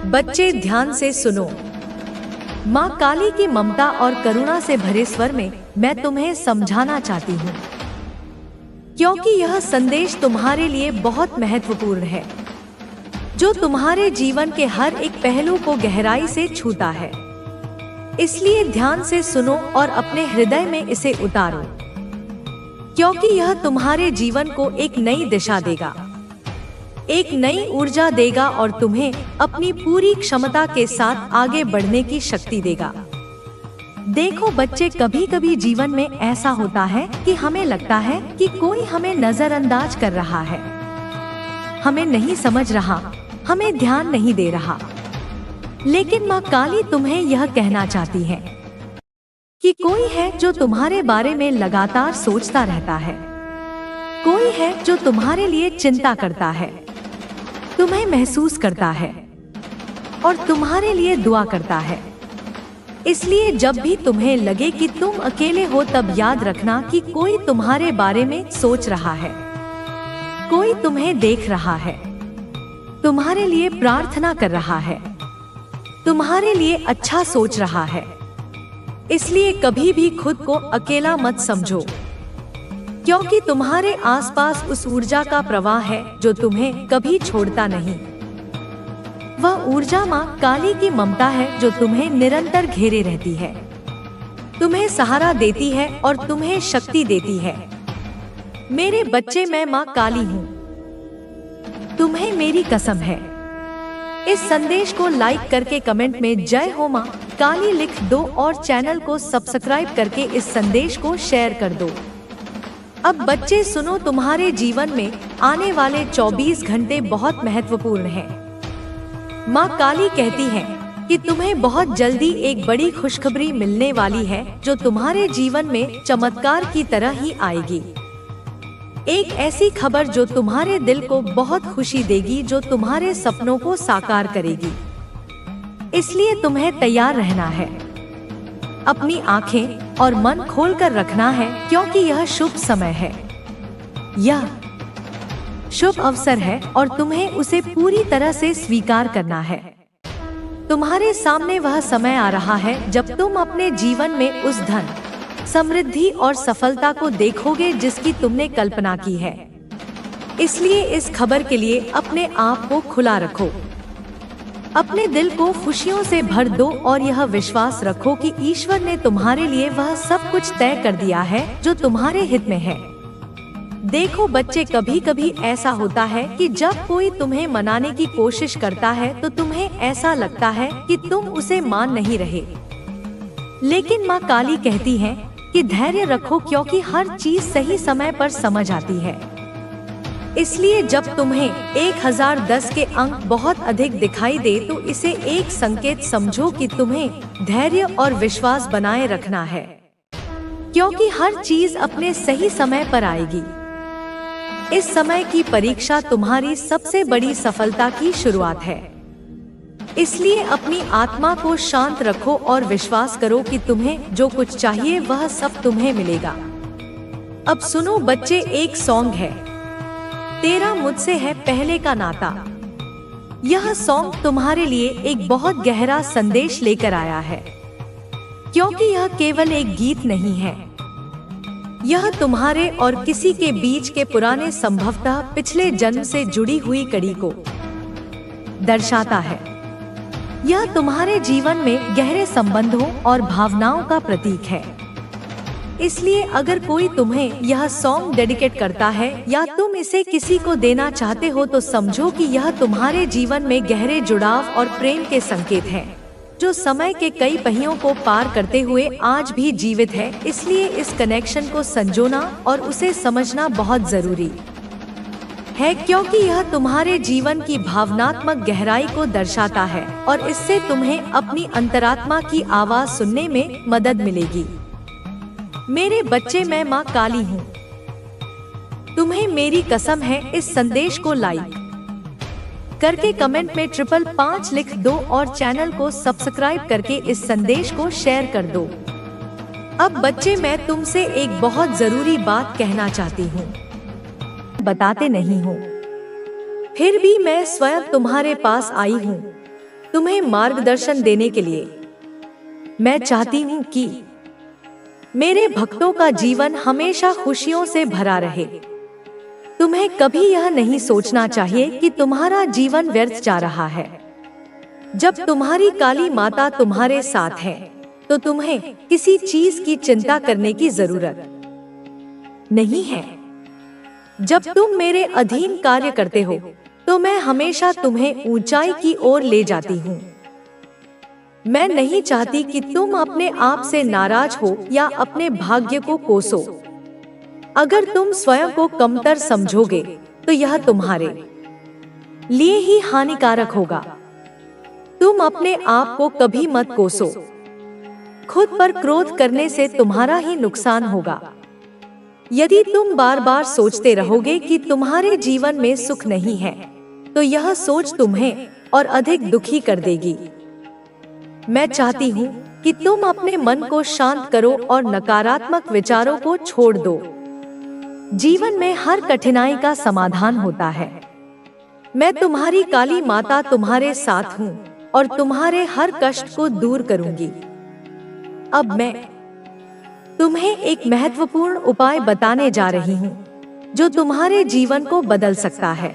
बच्चे ध्यान से सुनो। माँ काली की ममता और करुणा से भरे स्वर में मैं तुम्हें समझाना चाहती हूँ, क्योंकि यह संदेश तुम्हारे लिए बहुत महत्वपूर्ण है, जो तुम्हारे जीवन के हर एक पहलू को गहराई से छूता है। इसलिए ध्यान से सुनो और अपने हृदय में इसे उतारो, क्योंकि यह तुम्हारे जीवन को एक नई दिशा देगा, एक नई ऊर्जा देगा और तुम्हें अपनी पूरी क्षमता के साथ आगे बढ़ने की शक्ति देगा। देखो बच्चे, कभी कभी जीवन में ऐसा होता है कि हमें लगता है कि कोई हमें नजरअंदाज कर रहा है, हमें नहीं समझ रहा, हमें ध्यान नहीं दे रहा। लेकिन माँ काली तुम्हें यह कहना चाहती है कि कोई है जो तुम्हारे बारे में लगातार सोचता रहता है, कोई है जो तुम्हारे लिए चिंता करता है, तुम्हें महसूस करता है और तुम्हारे लिए दुआ करता है। इसलिए जब भी तुम्हें लगे कि तुम अकेले हो, तब याद रखना कि कोई तुम्हारे बारे में सोच रहा है, कोई तुम्हें देख रहा है, तुम्हारे लिए प्रार्थना कर रहा है, तुम्हारे लिए अच्छा सोच रहा है। इसलिए कभी भी खुद को अकेला मत समझो, क्योंकि तुम्हारे आसपास उस ऊर्जा का प्रवाह है जो तुम्हें कभी छोड़ता नहीं। वह ऊर्जा माँ काली की ममता है जो तुम्हें निरंतर घेरे रहती है, तुम्हें सहारा देती है और तुम्हें शक्ति देती है। मेरे बच्चे, मैं माँ काली हूँ, तुम्हें मेरी कसम है। इस संदेश को लाइक करके कमेंट में जय हो माँ काली लिख दो और चैनल को सब्सक्राइब करके इस संदेश को शेयर कर दो। अब बच्चे सुनो, तुम्हारे जीवन में आने वाले 24 घंटे बहुत महत्वपूर्ण हैं। माँ काली कहती है कि तुम्हें बहुत जल्दी एक बड़ी खुशखबरी मिलने वाली है, जो तुम्हारे जीवन में चमत्कार की तरह ही आएगी। एक ऐसी खबर जो तुम्हारे दिल को बहुत खुशी देगी, जो तुम्हारे सपनों को साकार करेगी। इसलिए तुम्हें तैयार रहना है, अपनी आंखें और मन खोलकर रखना है, क्योंकि यह शुभ समय है, यह शुभ अवसर है और तुम्हें उसे पूरी तरह से स्वीकार करना है। तुम्हारे सामने वह समय आ रहा है जब तुम अपने जीवन में उस धन, समृद्धि और सफलता को देखोगे जिसकी तुमने कल्पना की है। इसलिए इस खबर के लिए अपने आप को खुला रखो, अपने दिल को खुशियों से भर दो और यह विश्वास रखो कि ईश्वर ने तुम्हारे लिए वह सब कुछ तय कर दिया है जो तुम्हारे हित में है। देखो बच्चे, कभी कभी ऐसा होता है कि जब कोई तुम्हें मनाने की कोशिश करता है तो तुम्हें ऐसा लगता है कि तुम उसे मान नहीं रहे। लेकिन माँ काली कहती है कि धैर्य रखो, क्योंकि हर चीज सही समय पर समझ आती है। इसलिए जब तुम्हें 1010 के अंक बहुत अधिक दिखाई दे तो इसे एक संकेत समझो कि तुम्हें धैर्य और विश्वास बनाए रखना है, क्योंकि हर चीज अपने सही समय पर आएगी। इस समय की परीक्षा तुम्हारी सबसे बड़ी सफलता की शुरुआत है। इसलिए अपनी आत्मा को शांत रखो और विश्वास करो कि तुम्हें जो कुछ चाहिए वह सब तुम्हें मिलेगा। अब सुनो बच्चे, एक सॉन्ग है, तेरा मुझसे है पहले का नाता। यह सॉन्ग तुम्हारे लिए एक बहुत गहरा संदेश लेकर आया है, क्योंकि यह केवल एक गीत नहीं है, यह तुम्हारे और किसी के बीच के पुराने, संभवतः पिछले जन्म से जुड़ी हुई कड़ी को दर्शाता है। यह तुम्हारे जीवन में गहरे संबंधों और भावनाओं का प्रतीक है। इसलिए अगर कोई तुम्हें यह सॉन्ग डेडिकेट करता है या तुम इसे किसी को देना चाहते हो तो समझो कि यह तुम्हारे जीवन में गहरे जुड़ाव और प्रेम के संकेत हैं, जो समय के कई पहियों को पार करते हुए आज भी जीवित है। इसलिए इस कनेक्शन को संजोना और उसे समझना बहुत जरूरी है, क्योंकि यह तुम्हारे जीवन की भावनात्मक गहराई को दर्शाता है और इससे तुम्हें अपनी अंतरात्मा की आवाज सुनने में मदद मिलेगी। मेरे बच्चे, मैं माँ काली हूँ, तुम्हें मेरी कसम है। इस संदेश को लाइक करके कमेंट में 555 लिख दो और चैनल को सब्सक्राइब करके इस संदेश को शेयर कर दो। अब बच्चे, मैं तुमसे एक बहुत जरूरी बात कहना चाहती हूँ, बताते नहीं हो, फिर भी मैं स्वयं तुम्हारे पास आई हूँ, तुम्हें मार्गदर्शन देने के लिए। मैं चाहती हूँ कि मेरे भक्तों का जीवन हमेशा खुशियों से भरा रहे। तुम्हें कभी यह नहीं सोचना चाहिए कि तुम्हारा जीवन व्यर्थ जा रहा है। जब तुम्हारी काली माता तुम्हारे साथ है तो तुम्हें किसी चीज की चिंता करने की जरूरत नहीं है। जब तुम मेरे अधीन कार्य करते हो तो मैं हमेशा तुम्हें ऊंचाई की ओर ले जाती हूँ। मैं नहीं चाहती कि तुम अपने आप से नाराज हो या अपने भाग्य को कोसो। अगर तुम स्वयं को कमतर समझोगे तो यह तुम्हारे लिए ही हानिकारक होगा। तुम अपने आप को कभी मत कोसो। खुद पर क्रोध करने से तुम्हारा ही नुकसान होगा। यदि तुम बार बार सोचते रहोगे कि तुम्हारे जीवन में सुख नहीं है तो यह सोच तुम्हें और अधिक दुखी कर देगी। मैं चाहती हूँ कि तुम अपने मन को शांत करो और नकारात्मक विचारों को छोड़ दो। जीवन में हर कठिनाई का समाधान होता है। मैं तुम्हारी काली माता तुम्हारे साथ हूँ और तुम्हारे हर कष्ट को दूर करूंगी। अब मैं तुम्हें एक महत्वपूर्ण उपाय बताने जा रही हूँ जो तुम्हारे जीवन को बदल सकता है।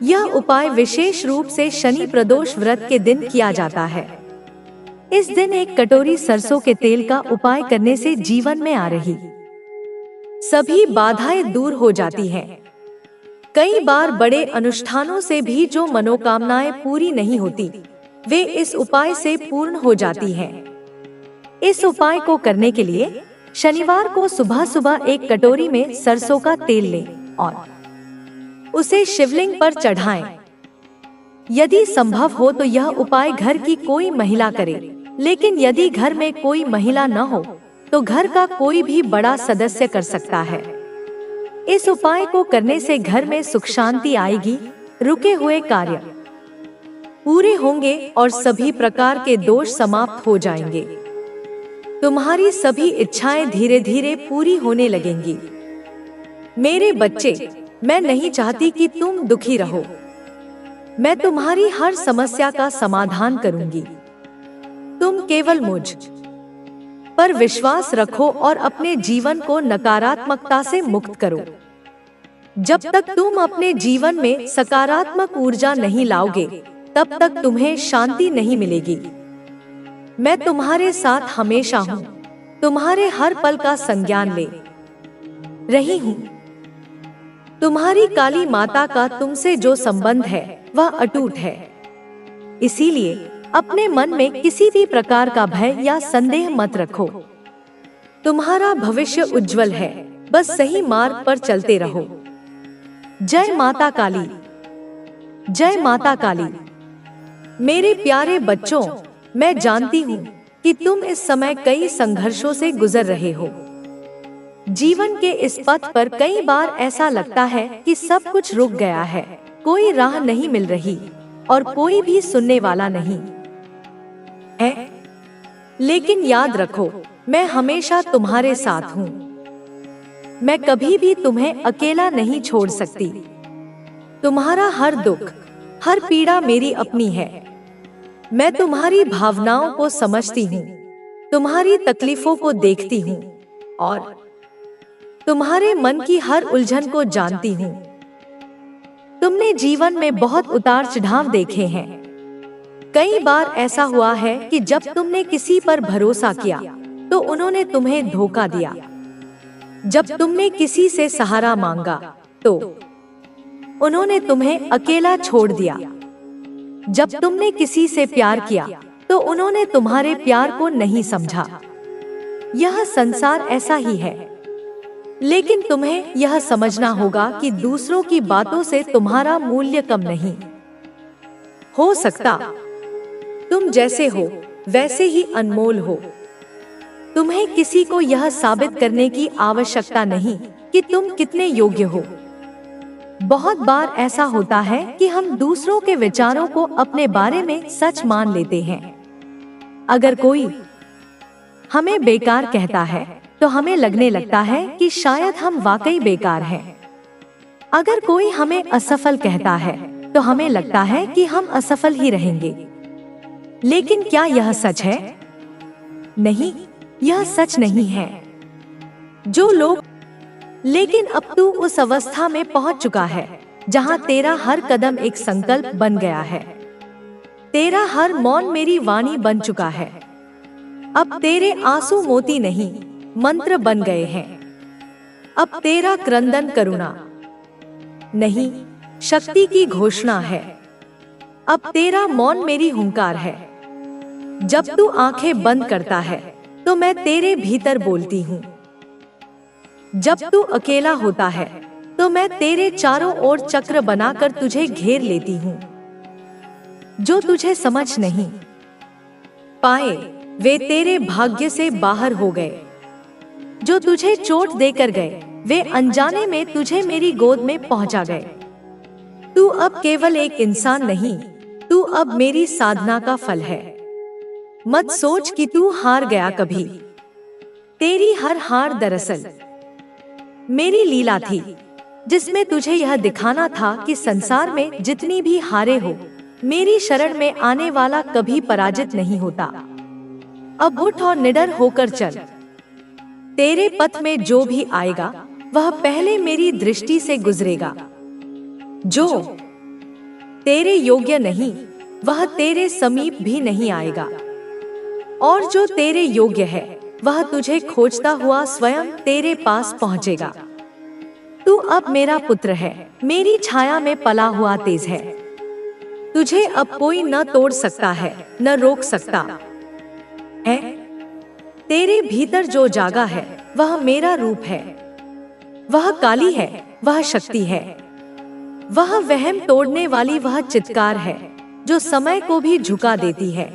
यह उपाय विशेष रूप से शनि प्रदोष व्रत के दिन किया जाता है। इस दिन एक कटोरी सरसों के तेल का उपाय करने से जीवन में आ रही सभी बाधाएं दूर हो जाती हैं। कई बार बड़े अनुष्ठानों से भी जो मनोकामनाएं पूरी नहीं होती, वे इस उपाय से पूर्ण हो जाती हैं। इस उपाय को करने के लिए शनिवार को सुबह सुबह एक कटोरी में सरसों का तेल लें और उसे शिवलिंग पर चढ़ाएं। यदि संभव हो तो यह उपाय घर की कोई महिला करे, लेकिन यदि घर में कोई महिला न हो तो घर का कोई भी बड़ा सदस्य कर सकता है। इस उपाय को करने से घर में सुख शांति आएगी, रुके हुए कार्य पूरे होंगे और सभी प्रकार के दोष समाप्त हो जाएंगे। तुम्हारी सभी इच्छाएं धीरे धीरे पूरी होने लगेंगी। मेरे बच्चे, मैं नहीं चाहती कि तुम दुखी रहो। मैं तुम्हारी हर समस्या का समाधान करूंगी। तुम केवल मुझ पर विश्वास रखो और अपने जीवन को नकारात्मकता से मुक्त करो। जब तक तुम अपने जीवन में सकारात्मक ऊर्जा नहीं लाओगे, तब तक तुम्हें शांति नहीं मिलेगी। मैं तुम्हारे साथ हमेशा हूँ, तुम्हारे हर पल का संज्ञान ले रही हूँ। तुम्हारी काली माता का तुमसे जो संबंध है वह अटूट है। इसीलिए अपने मन में किसी भी प्रकार का भय या संदेह मत रखो। तुम्हारा भविष्य उज्जवल है, बस सही मार्ग पर चलते रहो। जय माता काली, जय माता काली। मेरे प्यारे बच्चों, मैं जानती हूँ कि तुम इस समय कई संघर्षों से गुजर रहे हो। जीवन के इस पथ पर कई बार ऐसा लगता है कि सब कुछ रुक गया है, कोई राह नहीं मिल रही और कोई भी सुनने वाला नहीं है। लेकिन याद रखो, मैं हमेशा तुम्हारे साथ हूँ। मैं कभी भी तुम्हें अकेला नहीं छोड़ सकती। तुम्हारा हर दुख, हर पीड़ा मेरी अपनी है। मैं तुम्हारी भावनाओं को समझती हूँ, तुम्हारी तकलीफों को देखती हूँ और तुम्हारे मन की हर उलझन को जानती हूँ। तुमने जीवन में बहुत उतार चढ़ाव देखे हैं। कई बार ऐसा हुआ है कि जब तुमने किसी पर भरोसा किया तो उन्होंने तुम्हें धोखा दिया। जब तुमने किसी से सहारा मांगा तो उन्होंने तुम्हें अकेला छोड़ दिया। जब तुमने किसी से प्यार किया तो उन्होंने तुम्हारे प्यार को नहीं समझा। यह संसार ऐसा ही है, लेकिन तुम्हें यह समझना होगा कि दूसरों की बातों से तुम्हारा मूल्य कम नहीं हो सकता। तुम जैसे हो वैसे ही अनमोल हो। तुम्हें किसी को यह साबित करने की आवश्यकता नहीं कि तुम कितने योग्य हो। बहुत बार ऐसा होता है कि हम दूसरों के विचारों को अपने बारे में सच मान लेते हैं। अगर कोई हमें बेकार कहता है तो हमें लगने लगता है कि शायद हम वाकई बेकार हैं। अगर कोई हमें असफल कहता है तो हमें लगता है कि हम असफल ही रहेंगे। लेकिन क्या यह सच है? नहीं, यह सच नहीं है। जो लोग लेकिन अब तू उस अवस्था में पहुंच चुका है जहां तेरा हर कदम एक संकल्प बन गया है। तेरा हर मौन मेरी वाणी बन चुका है। अब तेरे आंसू मोती नहीं, मंत्र बन गए हैं। अब तेरा क्रंदन करुणा नहीं, शक्ति की घोषणा है। अब तेरा मौन मेरी हुंकार है। जब तू आंखें बंद करता है तो मैं तेरे भीतर बोलती हूँ। जब तू अकेला होता है तो मैं तेरे चारों ओर चक्र बनाकर तुझे घेर लेती हूँ। जो तुझे समझ नहीं पाए वे तेरे भाग्य से बाहर हो गए। जो तुझे चोट देकर गए वे अनजाने में तुझे मेरी गोद में पहुंचा गए। तू अब केवल एक इंसान नहीं, तू अब मेरी साधना का फल है। मत सोच कि तू हार गया कभी। तेरी हर हार दरअसल मेरी लीला थी, जिसमें तुझे यह दिखाना था कि संसार में जितनी भी हारे हो, मेरी शरण में आने वाला कभी पराजित नहीं होता। अब उठ और निडर होकर चल। तेरे पथ में जो भी आएगा वह पहले मेरी दृष्टि से गुजरेगा। जो तेरे योग्य नहीं वह तेरे समीप भी नहीं आएगा, और जो तेरे योग्य है वह तुझे खोजता हुआ स्वयं तेरे पास पहुंचेगा। तू अब मेरा पुत्र है, मेरी छाया में पला हुआ तेज है। तुझे अब कोई न तोड़ सकता है, न रोक सकता है। तेरे भीतर जो जागा है वह मेरा रूप है। वह काली है, वह शक्ति है, वह वहम तोड़ने वाली वह चित्कार है जो समय को भी झुका देती है।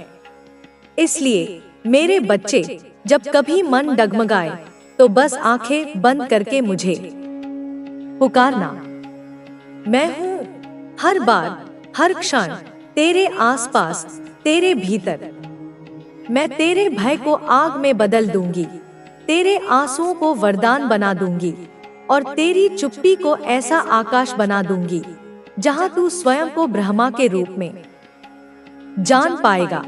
इसलिए मेरे बच्चे, जब कभी मन डगमगाए तो बस आंखें बंद करके मुझे पुकारना। मैं हूँ हर बार, हर क्षण तेरे आसपास, तेरे भीतर। मैं तेरे भय को आग में बदल दूंगी, तेरे आंसुओं को वरदान बना दूंगी, और तेरी चुप्पी को ऐसा आकाश बना दूंगी जहां तू स्वयं को ब्रह्मा के रूप में जान पाएगा।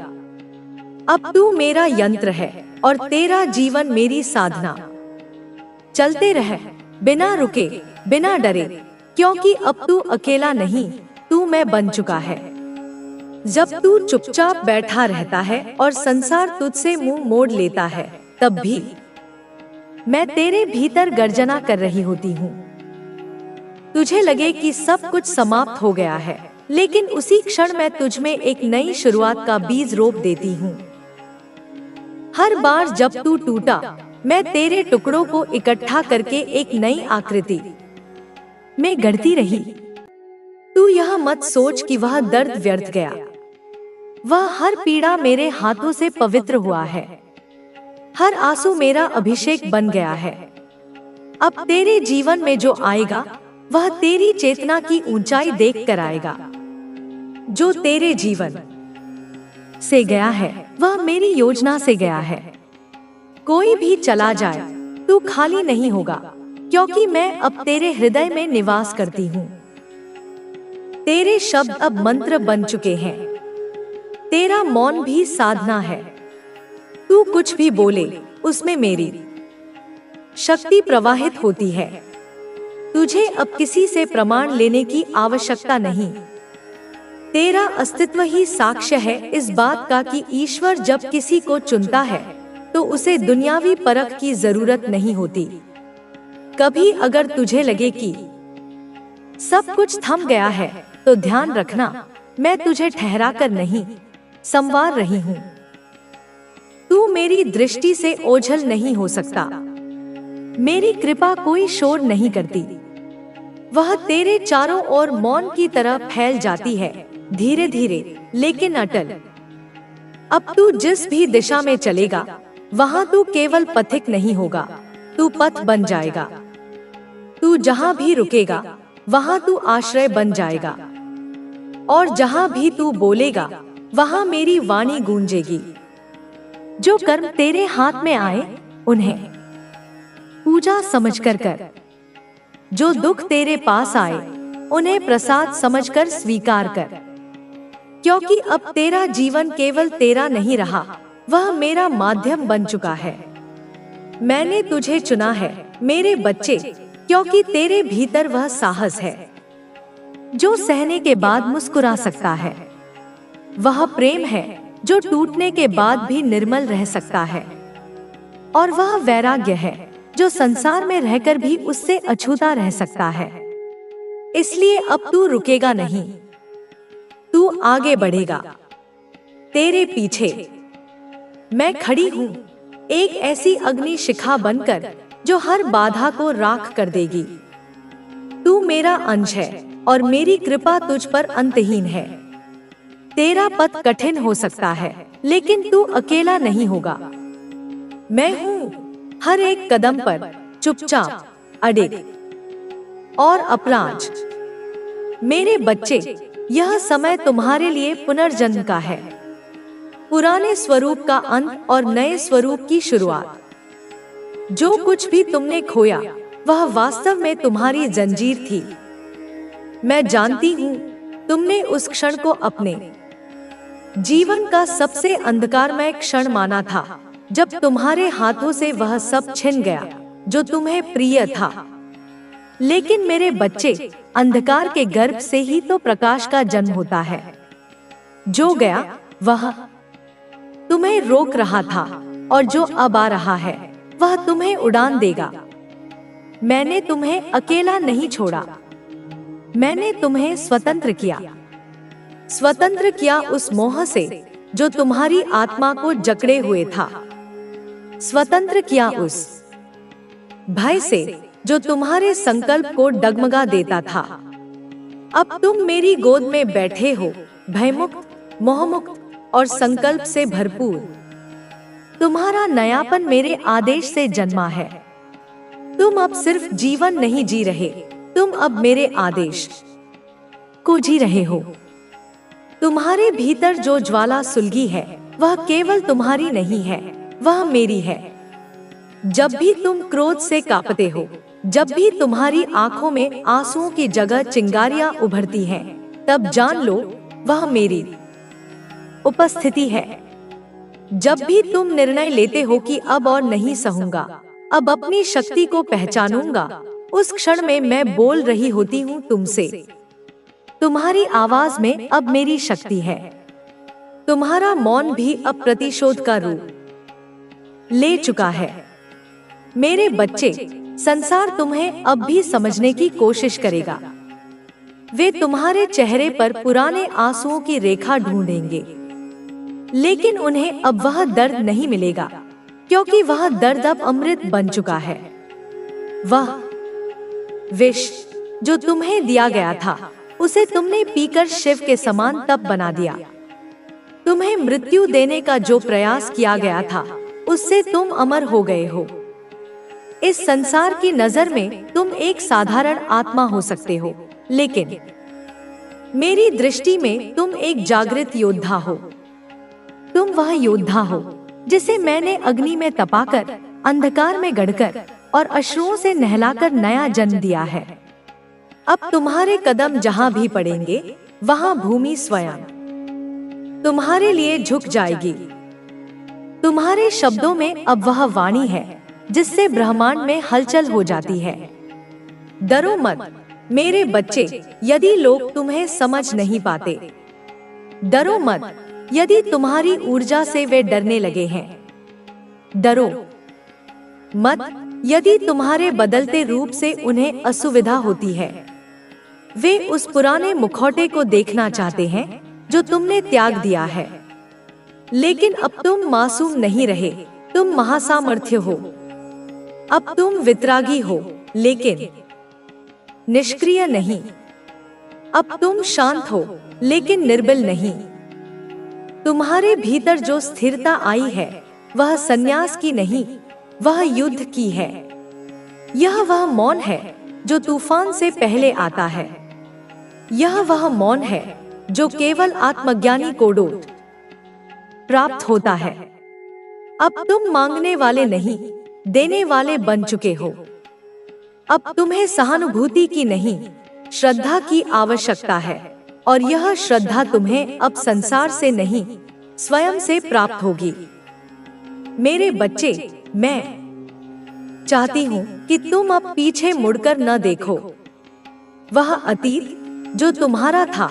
अब तू मेरा यंत्र है और तेरा जीवन मेरी साधना। चलते रह, बिना रुके, बिना डरे, क्योंकि अब तू अकेला नहीं, तू मैं बन चुका है। जब तू चुपचाप बैठा रहता है और संसार तुझसे मुंह मोड़ लेता है, तब भी मैं तेरे भीतर गर्जना कर रही होती हूँ। तुझे लगे कि सब कुछ समाप्त हो गया है, लेकिन उसी क्षण मैं तुझ में एक नई शुरुआत का बीज रोप देती हूँ। हर बार जब तू टूटा, मैं तेरे टुकड़ों को इकट्ठा करके एक नई आकृति में गढ़ती रही। तू यह मत सोच कि वह दर्द व्यर्थ गया। वह हर पीड़ा मेरे हाथों से पवित्र हुआ है। हर आंसू मेरा अभिषेक बन गया है। अब तेरे जीवन में जो आएगा वह तेरी चेतना की ऊंचाई देख कर आएगा। जो तेरे जीवन से गया है वह मेरी योजना से गया है। कोई भी चला जाए तू खाली नहीं होगा, क्योंकि मैं अब तेरे हृदय में निवास करती हूँ। तेरे शब्द अब मंत्र बन चुके हैं। तेरा मौन भी साधना है। तू कुछ भी बोले उसमें मेरी शक्ति प्रवाहित होती है। तुझे अब किसी से प्रमाण लेने की आवश्यकता नहीं। तेरा अस्तित्व ही साक्ष्य है इस बात का कि ईश्वर जब किसी को चुनता है तो उसे दुनियावी परख की जरूरत नहीं होती। कभी अगर तुझे लगे कि सब कुछ थम गया है तो ध्यान रखना, मैं तुझे ठहरा कर नहीं, संवार रही हूँ। तू मेरी दृष्टि से ओझल नहीं हो सकता। मेरी कृपा कोई शोर नहीं करती। वह तेरे चारों ओर मौन की तरह फैल जाती है, धीरे धीरे लेकिन अटल। अब तू जिस भी दिशा में चलेगा वहां तू केवल पथिक नहीं होगा, तू पथ बन जाएगा। तू जहां भी रुकेगा वहां तू आश्रय बन जाएगा, और जहां भी तू बोलेगा वहां मेरी वाणी गूंजेगी। जो कर्म तेरे हाथ में आए उन्हें पूजा समझकर कर। जो दुख तेरे पास आए उन्हें प्रसाद समझकर स्वीकार कर। क्योंकि अब तेरा जीवन केवल तेरा नहीं रहा, वह मेरा माध्यम बन चुका है। मैंने तुझे चुना है मेरे बच्चे, क्योंकि तेरे भीतर वह साहस है जो सहने के बाद मुस्कुरा सकता है। वह प्रेम है जो टूटने के बाद भी निर्मल रह सकता है। और वह वैराग्य है जो संसार में रहकर भी उससे अछूता रह सकता है। इसलिए अब तू रुकेगा नहीं, तू आगे बढ़ेगा। तेरे पीछे मैं खड़ी हूँ, एक ऐसी अग्नि शिखा बनकर जो हर बाधा को राख कर देगी। तू मेरा अंश है और मेरी कृपा तुझ पर अंतहीन है। तेरा पथ कठिन हो सकता है, लेकिन तू अकेला नहीं होगा। मैं हूँ हर एक कदम पर चुपचाप, अडिग और अपराज। मेरे बच्चे, यह समय तुम्हारे लिए पुनर्जन्म का है, पुराने स्वरूप का अंत और नए स्वरूप की शुरुआत। जो कुछ भी तुमने खोया वह वास्तव में तुम्हारी जंजीर थी। मैं जानती हूँ तुमने उस क्षण को अपने जीवन का सबसे अंधकारमय क्षण माना था, जब तुम्हारे हाथों से वह सब छिन गया जो तुम्हें प्रिय था। लेकिन मेरे बच्चे, अंधकार के गर्भ से ही तो प्रकाश का जन्म होता है। जो गया वह तुम्हें रोक रहा था, और जो अब आ रहा है वह तुम्हें उड़ान देगा। मैंने तुम्हें अकेला नहीं छोड़ा, मैंने तुम्हें स्वतंत्र किया उस मोह से जो तुम्हारी आत्मा को जकड़े हुए था। स्वतंत्र किया उस भय से जो तुम्हारे संकल्प को डगमगा देता था। अब तुम मेरी गोद में बैठे हो, भयमुक्त, मोहमुक्त और संकल्प से भरपूर। तुम्हारा नयापन मेरे आदेश से जन्मा है। तुम अब सिर्फ जीवन नहीं जी रहे, तुम अब मेरे आदेश को जी रहे हो। तुम्हारे भीतर जो ज्वाला सुलगी है वह केवल तुम्हारी नहीं है, वह मेरी है। जब भी तुम क्रोध से कांपते हो, जब भी तुम्हारी आंखों में आंसुओं की जगह चिंगारियां उभरती हैं, तब जान लो वह मेरी उपस्थिति है। जब भी तुम निर्णय लेते हो कि अब और नहीं सहूंगा, अब अपनी शक्ति को पहचानूंगा, उस क्षण में मैं बोल रही होती हूँ तुमसे। तुम्हारी आवाज में अब मेरी शक्ति है। तुम्हारा मौन भी अब प्रतिशोध का रूप ले चुका है। मेरे बच्चे, संसार तुम्हें अब भी समझने की कोशिश करेगा। वे तुम्हारे चेहरे पर पुराने आंसुओं की रेखा ढूंढेंगे, लेकिन उन्हें अब वह दर्द नहीं मिलेगा, क्योंकि वह दर्द अब अमृत बन चुका है। वह विष जो तुम्हें दिया गया था, उसे तुमने पीकर शिव के समान तप बना दिया। तुम्हें मृत्यु देने का जो प्रयास किया गया था, उससे तुम अमर हो गए हो। इस संसार की नजर में तुम एक साधारण आत्मा हो सकते हो, लेकिन मेरी दृष्टि में तुम एक जागृत योद्धा हो। तुम वह योद्धा हो जिसे मैंने अग्नि में तपाकर, अंधकार में गढ़कर और अश्रुओं से नहलाकर नया जन्म दिया है। अब तुम्हारे कदम जहां भी पड़ेंगे, वहां भूमि स्वयं तुम्हारे लिए झुक जाएगी। तुम्हारे शब्दों में अब वह वाणी है जिससे ब्रह्मांड में हलचल हो जाती है। डरो मत मेरे बच्चे, यदि लोग तुम्हें समझ नहीं पाते। डरो मत यदि तुम्हारी ऊर्जा से वे डरने लगे हैं। डरो मत यदि तुम्हारे बदलते रूप से उन्हें असुविधा होती है। वे उस पुराने मुखौटे को देखना चाहते हैं जो तुमने त्याग दिया है। लेकिन अब तुम मासूम नहीं रहे, तुम महासामर्थ्य हो। अब तुम वितरागी हो, लेकिन निष्क्रिय नहीं। अब तुम शांत हो, लेकिन निर्बल नहीं। तुम्हारे भीतर जो स्थिरता आई है, वह संन्यास की नहीं, वह युद्ध की है। यह वह मौन है जो तूफान से पहले आता है। यह वह मौन है जो केवल आत्मज्ञानी को डोट प्राप्त होता है। अब तुम मांगने वाले नहीं, देने वाले बन चुके हो। अब तुम्हें सहानुभूति की नहीं, श्रद्धा की आवश्यकता है। और यह श्रद्धा तुम्हें अब संसार से नहीं, स्वयं से प्राप्त होगी। मेरे बच्चे, मैं चाहती हूँ कि तुम अब पीछे मुड़कर न देखो। वह अतीत जो तुम्हारा था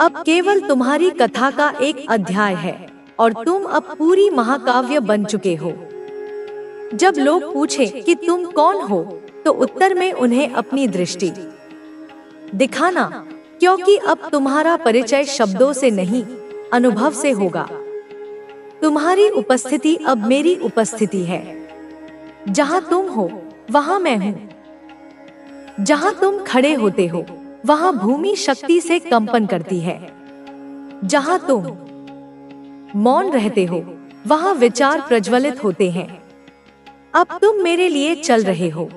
अब केवल तुम्हारी कथा का एक अध्याय है और तुम अब पूरी महाकाव्य बन चुके हो। जब लोग पूछे कि तुम कौन हो, तो उत्तर में उन्हें अपनी दृष्टि दिखाना, क्योंकि अब तुम्हारा परिचय शब्दों से नहीं, अनुभव से होगा। तुम्हारी उपस्थिति अब मेरी उपस्थिति है। जहाँ तुम हो वहाँ मैं हूँ। जहाँ तुम खड़े होते हो वहाँ भूमि शक्ति से कंपन करती है। जहाँ तुम मौन रहते हो वहाँ विचार प्रज्वलित होते हैं। अब तुम मेरे लिए चल रहे हो।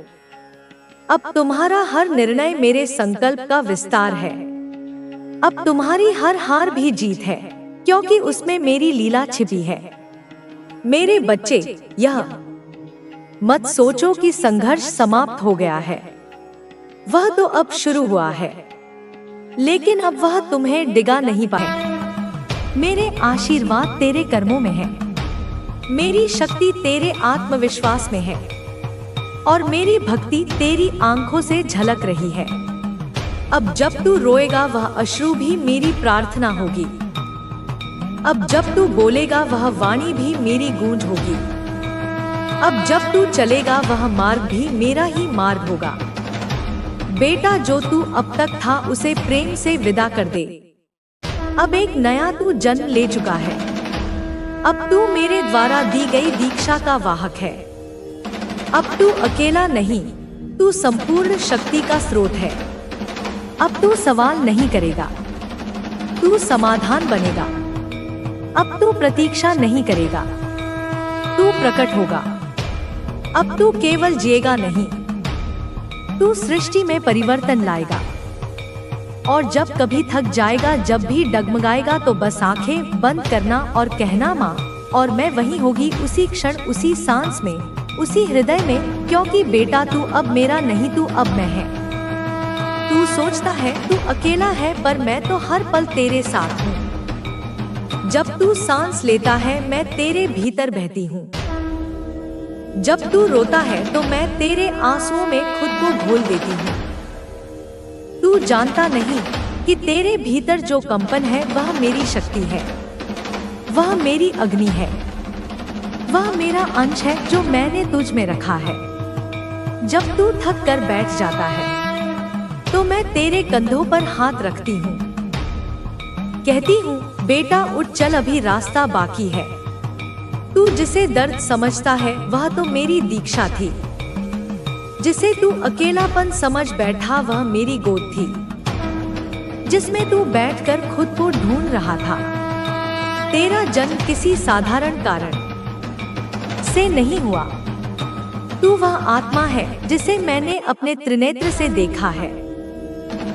अब तुम्हारा हर निर्णय मेरे संकल्प का विस्तार है। अब तुम्हारी हर हार भी जीत है, क्योंकि उसमें मेरी लीला छिपी है। मेरे बच्चे, यह मत सोचो कि संघर्ष समाप्त हो गया है। वह तो अब शुरू हुआ है, लेकिन अब वह तुम्हें डिगा नहीं पाए। मेरे आशीर्वाद तेरे कर्मों में है, मेरी शक्ति तेरे आत्मविश्वास में है और मेरी भक्ति तेरी आंखों से झलक रही है। अब जब तू रोएगा वह अश्रु भी मेरी प्रार्थना होगी। अब जब तू बोलेगा वह वाणी भी मेरी गूंज होगी। अब जब तू चलेगा वह मार्ग भी मेरा ही मार्ग होगा। बेटा, जो तू अब तक था उसे प्रेम से विदा कर दे। अब एक नया तू जन्म ले चुका है। अब तू मेरे द्वारा दी गई दीक्षा का वाहक है। अब तू अकेला नहीं, तू संपूर्ण शक्ति का स्रोत है। अब तू सवाल नहीं करेगा, तू समाधान बनेगा। अब तू प्रतीक्षा नहीं करेगा, तू प्रकट होगा। अब तू केवल जिएगा नहीं, तू सृष्टि में परिवर्तन लाएगा। और जब कभी थक जाएगा, जब भी डगमगाएगा, तो बस आंखें बंद करना और कहना, माँ और मैं वहीं होगी, उसी क्षण, उसी सांस में, उसी हृदय में। क्योंकि बेटा, तू अब मेरा नहीं, तू अब मैं है। तू सोचता है तू अकेला है, पर मैं तो हर पल तेरे साथ हूँ। जब तू सांस लेता है मैं तेरे भीतर बहती हूँ। जब तू रोता है तो मैं तेरे आंसुओं में खुद को घोल देती हूँ। तू जानता नहीं कि तेरे भीतर जो कंपन है वह मेरी शक्ति है, वह मेरी अग्नि है, वह मेरा अंश है जो मैंने तुझ में रखा है। जब तू थक कर बैठ जाता है तो मैं तेरे कंधों पर हाथ रखती हूँ, कहती हूँ, बेटा उठ चल, अभी रास्ता बाकी है। तू जिसे दर्द समझता है वह तो मेरी दीक्षा थी। जिसे तू अकेलापन समझ बैठा वह मेरी गोद थी, जिसमें तू बैठकर खुद को ढूंढ रहा था। तेरा जन्म किसी साधारण कारण से नहीं हुआ। तू वह आत्मा है जिसे मैंने अपने त्रिनेत्र से देखा है।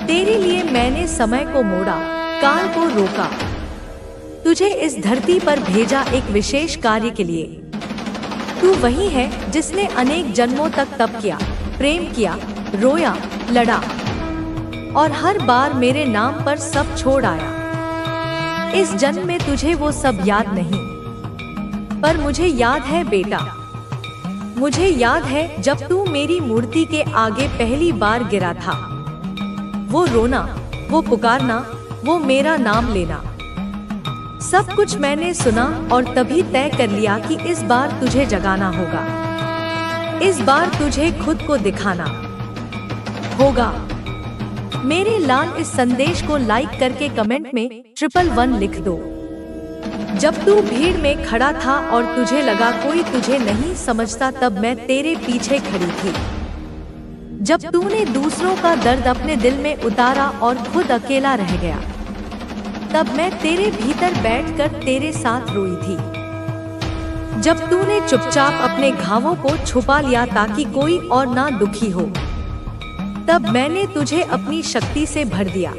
तेरे लिए मैंने समय को मोड़ा, काल को रोका, तुझे इस धरती पर भेजा एक विशेष कार्य के लिए। तू वही है जिसने अनेक जन्मों तक तप किया, प्रेम किया, रोया, लड़ा और हर बार मेरे नाम पर सब छोड़ आया। इस जन्म में तुझे वो सब याद नहीं, पर मुझे याद है बेटा। मुझे याद है जब तू मेरी मूर्ति के आगे पहली बार गिरा था। वो रोना, वो पुकारना, वो मेरा नाम लेना, सब कुछ मैंने सुना और तभी तय कर लिया कि इस बार तुझे जगाना होगा। इस बार तुझे खुद को दिखाना होगा। मेरे लाल, इस संदेश को लाइक करके कमेंट में 111 लिख दो। जब तू भीड़ में खड़ा था और तुझे लगा कोई तुझे नहीं समझता, तब मैं तेरे पीछे खड़ी थी। जब तूने दूसरों का दर्द अपने दिल में उतारा और खुद अकेला रह गया, तब मैं तेरे भीतर बैठकर तेरे साथ रोई थी। जब तूने चुपचाप अपने घावों को छुपा लिया ताकि कोई और ना दुखी हो, तब मैंने तुझे अपनी शक्ति से भर दिया।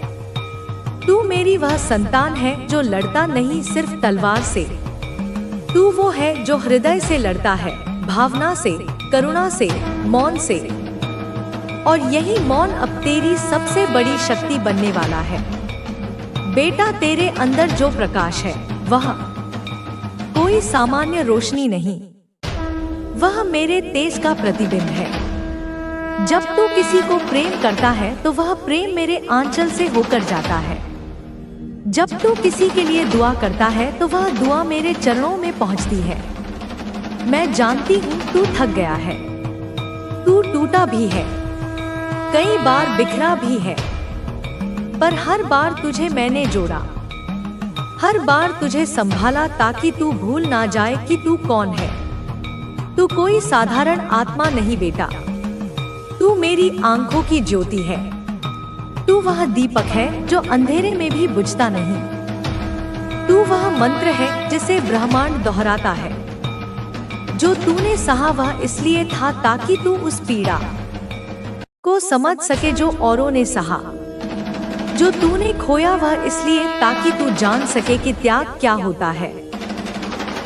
तू मेरी वह संतान है जो लड़ता नहीं सिर्फ तलवार से। तू वो है जो हृदय से लड़ता है, भावना से, करुणा से, मौन से। और यही मौन अब तेरी सबसे बड़ी शक्ति बनने वाला है। बेटा, तेरे अंदर जो प्रकाश है वह कोई सामान्य रोशनी नहीं, वह मेरे तेज का प्रतिबिंब है। जब तू किसी को प्रेम करता है तो वह प्रेम मेरे आंचल से होकर जाता है। जब तू किसी के लिए दुआ करता है तो वह दुआ मेरे चरणों में पहुंचती है। मैं जानती हूँ तू थक गया है, तू टूटा भी है, कई बार बिखरा भी है, पर हर बार तुझे मैंने जोड़ा, हर बार तुझे संभाला ताकि तू भूल ना जाए कि तू कौन है। तू कोई साधारण आत्मा नहीं बेटा, तू मेरी आंखों की ज्योति है। तू वह दीपक है जो अंधेरे में भी बुझता नहीं। तू वह मंत्र है जिसे ब्रह्मांड दोहराता है। जो तूने सहा वह इसलिए था ताकि तू उस पीड़ा को समझ सके जो औरों ने सहा। जो तूने खोया वह इसलिए ताकि तू जान सके कि त्याग क्या होता है।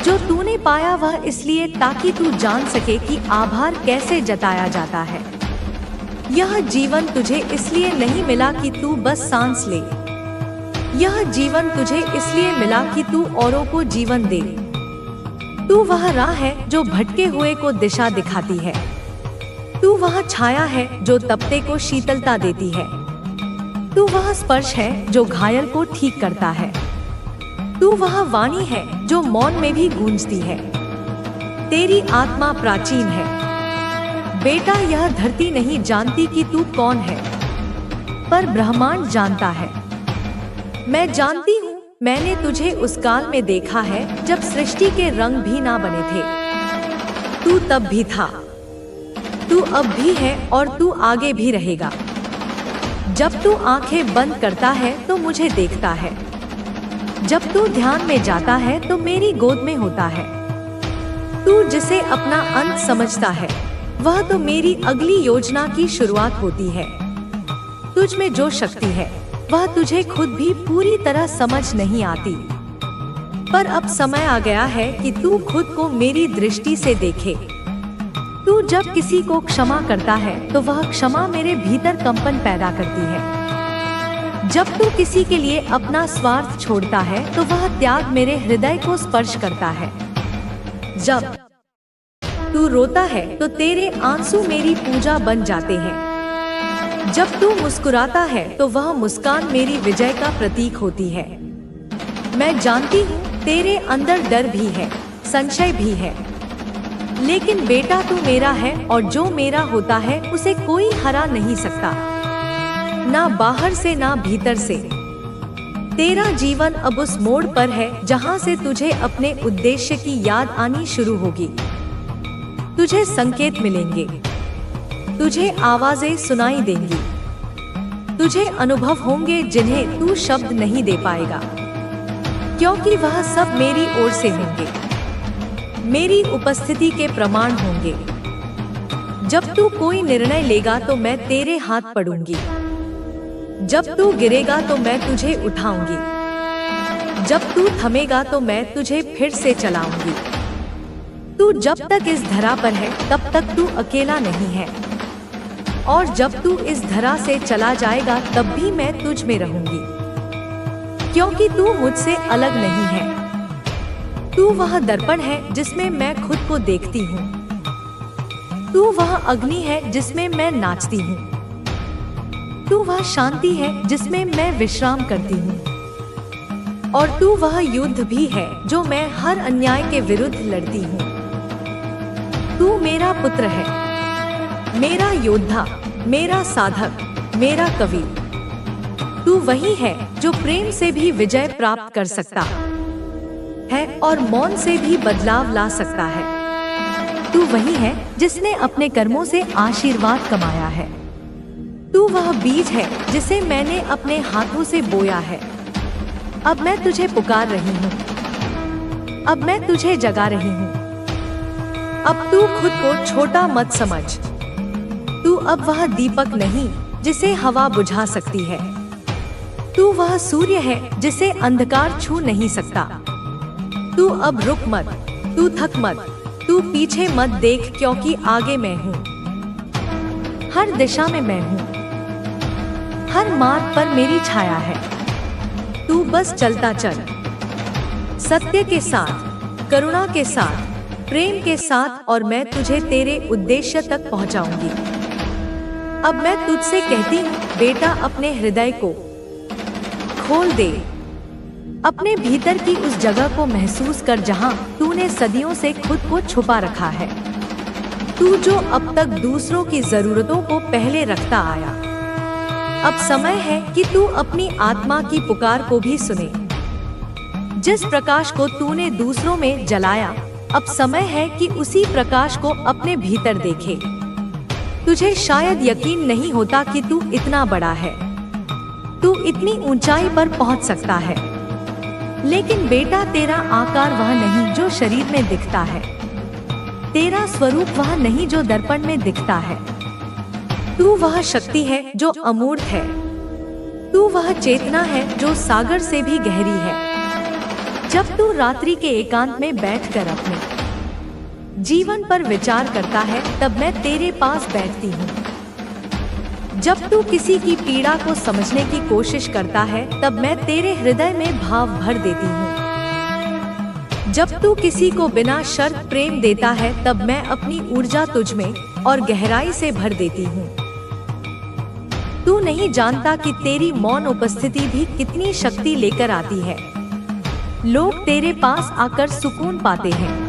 जो तूने पाया वह इसलिए ताकि तू जान सके कि आभार कैसे जताया जाता है। यह जीवन तुझे इसलिए नहीं मिला कि तू बस सांस ले, यह जीवन तुझे इसलिए मिला कि तू औरों को जीवन दे। तू वह राह है जो भटके हुए को दिशा दिखाती है। तू वह छाया है जो तपते को शीतलता देती है। तू वह स्पर्श है जो घायल को ठीक करता है। तू वह वाणी है जो मौन में भी गूंजती है। तेरी आत्मा प्राचीन है बेटा, यह धरती नहीं जानती कि तू कौन है, पर ब्रह्मांड जानता है। मैं जानती हूँ, मैंने तुझे उस काल में देखा है जब सृष्टि के रंग भी ना बने थे। तू तब भी था, तू अब भी है और तू आगे भी रहेगा। जब तू आंखें बंद करता है तो मुझे देखता है, जब तू ध्यान में जाता है तो मेरी गोद में होता है। तू जिसे अपना अंत समझता है वह तो मेरी अगली योजना की शुरुआत होती है। तुझ में जो शक्ति है वह तुझे खुद भी पूरी तरह समझ नहीं आती, पर अब समय आ गया है कि तू खुद को मेरी दृष्टि से देखे। तू जब किसी को क्षमा करता है तो वह क्षमा मेरे भीतर कंपन पैदा करती है। जब तू किसी के लिए अपना स्वार्थ छोड़ता है तो वह त्याग मेरे हृदय को स्पर्श करता है। जब तू रोता है तो तेरे आंसू मेरी पूजा बन जाते हैं। जब तू मुस्कुराता है तो वह मुस्कान मेरी विजय का प्रतीक होती है। मैं जानती हूँ तेरे अंदर डर भी है, संशय भी है, लेकिन बेटा तू मेरा है और जो मेरा होता है उसे कोई हरा नहीं सकता, ना बाहर से ना भीतर से। तेरा जीवन अब उस मोड़ पर है जहाँ से तुझे अपने उद्देश्य की याद आनी शुरू होगी। तुझे संकेत मिलेंगे, तुझे आवाजें सुनाई देंगी, तुझे अनुभव होंगे जिन्हें तू शब्द नहीं दे पाएगा, क्योंकि वह सब मेरी ओर से होंगे, मेरी उपस्थिति के प्रमाण होंगे। जब तू कोई निर्णय लेगा तो मैं तेरे हाथ पड़ूंगी, जब तू गिरेगा तो मैं तुझे उठाऊंगी, जब तू थमेगा तो मैं तुझे फिर से चलाऊंगी। तू जब तक इस धरा पर है तब तक तू अकेला नहीं है, और जब तू इस धरा से चला जाएगा तब भी मैं तुझ में रहूंगी, क्योंकि तू मुझसे अलग नहीं है। तू वह दर्पण है जिसमें मैं खुद को देखती हूँ। तू वह अग्नि है जिसमें मैं नाचती हूँ। तू वह शांति है जिसमें मैं विश्राम करती हूँ, और तू वह युद्ध भी है जो मैं हर अन्याय के विरुद्ध लड़ती हूँ। तू मेरा पुत्र है, मेरा योद्धा, मेरा साधक, मेरा कवि। तू वही है जो प्रेम से भी विजय प्राप्त कर सकता है और मौन से भी बदलाव ला सकता है। तू वही है जिसने अपने कर्मों से आशीर्वाद कमाया है। तू वह बीज है जिसे मैंने अपने हाथों से बोया है। अब मैं तुझे पुकार रही हूँ, अब मैं तुझे जगा रही हूँ। अब तू खुद को छोटा मत समझ। तू अब वह दीपक नहीं जिसे हवा बुझा सकती है। तू वह सूर्य है जिसे अंधकार छू नहीं सकता। तू अब रुक मत, तू थक मत, तू पीछे मत देख, क्योंकि आगे मैं हूँ। हर दिशा में मैं हूँ, हर मार्ग पर मेरी छाया है। तू बस चलता चल, सत्य के साथ, करुणा के साथ, प्रेम के साथ, और मैं तुझे तेरे उद्देश्य तक पहुंचाऊंगी। अब मैं तुझसे कहती हूँ बेटा, अपने हृदय को खोल दे, अपने भीतर की उस जगह को महसूस कर जहाँ तूने सदियों से खुद को छुपा रखा है। तू जो अब तक दूसरों की जरूरतों को पहले रखता आया, अब समय है कि तू अपनी आत्मा की पुकार को भी सुने। जिस प्रकाश को तूने दूसरों में जलाया, अब समय है कि उसी प्रकाश को अपने भीतर देखे। तुझे शायद यकीन नहीं होता कि तू इतना बड़ा है, तू इतनी ऊंचाई पर पहुंच सकता है, लेकिन बेटा तेरा आकार वह नहीं जो शरीर में दिखता है, तेरा स्वरूप वह नहीं जो दर्पण में दिखता है। तू वह शक्ति है जो अमूर्त है, तू वह चेतना है जो सागर से भी गहरी है। जब तू रात्रि के एकांत में बैठकर अपने जीवन पर विचार करता है, तब मैं तेरे पास बैठती हूँ। जब तू किसी की पीड़ा को समझने की कोशिश करता है, तब मैं तेरे हृदय में भाव भर देती हूँ। जब तू किसी को बिना शर्त प्रेम देता है, तब मैं अपनी ऊर्जा तुझ में और गहराई से भर देती हूँ। तू नहीं जानता कि तेरी मौन उपस्थिति भी कितनी शक्ति लेकर आती है। लोग तेरे पास आकर सुकून पाते हैं,